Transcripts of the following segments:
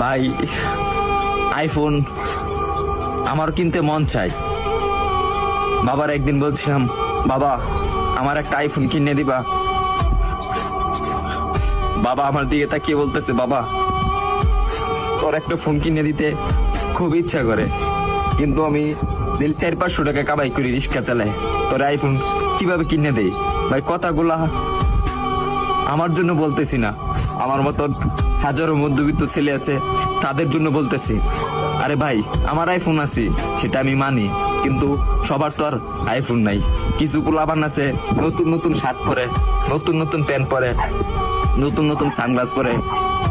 ভাই আইফোন আমার কিনতে মন চাই। বাবার একদিন বলছিলাম, বাবা আমার একটা আইফোন কিনে দিবা। বাবা আমার দিকে তাকিয়ে বলতেছে, বাবা তোর একটা ফোন কিনে দিতে খুব ইচ্ছা করে, কিন্তু আমি 400-500 টাকা কামাই করি, রিক্সা চালাই, তোর আইফোন কিভাবে কিনে দেই? ভাই কথাগুলা আমার জন্য বলতেছি না, আমার মতন হাজারো মধ্যবিত্ত ছেলে আছে তাদের জন্য বলতেছি। আরে ভাই আমার আইফোন আছে সেটা আমি মানি, কিন্তু সবার তো আর আইফোন নাই। কিছু পোলাপান আছে নতুন নতুন শার্ট পরে, নতুন নতুন প্যান্ট পরে, নতুন নতুন সানগ্লাস পরে,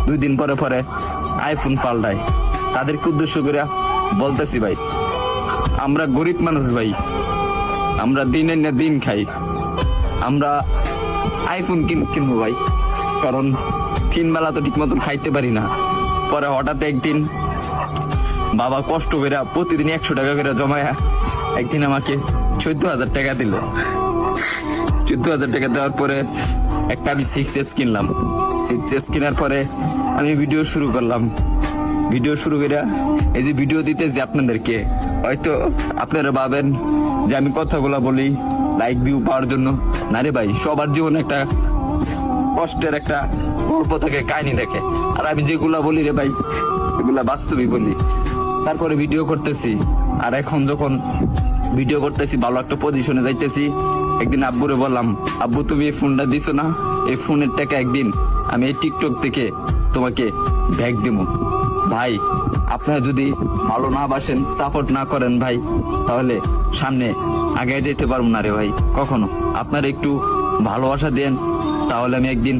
2 দিন পরে পরে আইফোন পাল্টায়। তাদেরকে উদ্দেশ্য করে বলতেছি, ভাই আমরা গরিব মানুষ, ভাই আমরা দিনের না দিন খাই, আমরা আইফোন কিনবো ভাই, কারণ 3 বেলা তো ঠিক মতন খাইতে পারি না। পরে হঠাৎ একদিন বাবা কষ্ট করে প্রতিদিন 100 টাকা করে জমায়া একদিন আমাকে 14,000 টাকা দিল। 14,000 টাকা দেওয়ার পরে একটা আমি 6S কিনলাম। 6S কেনার পরে আমি ভিডিও শুরু করলাম। ভিডিও শুরু করে এই যে ভিডিও দিতেছি আপনাদেরকে, হয়তো আপনারা ভাবেন যে আমি কথাগুলা বলি লাইক ভিউ পাওয়ার জন্য। না রে ভাই, সবার জীবনে একটা কষ্টের একটা গল্প থাকে, কাহিনী দেখে, আর আমি যেগুলা বলি রে ভাই এগুলা বাস্তবই বলি। তারপরে ভিডিও করতেছি, আর এখন যখন ভিডিও করতেছি ভালো একটা পজিশনে যাইতেছি, একদিন আব্বুরে বললাম, আব্বু তুমি এই ফোনটা দিছো না, এই ফোনের টাকা একদিন আমি এই টিকটক থেকে তোমাকে ব্যাগ দেবো। ভাই আপনারা যদি ভালো না বাসেন, সাপোর্ট না করেন ভাই, তাহলে সামনে আগে যেতে পারবো না রে ভাই কখনো। আপনারা একটু ভালোবাসা দেন, তাহলে আমি একদিন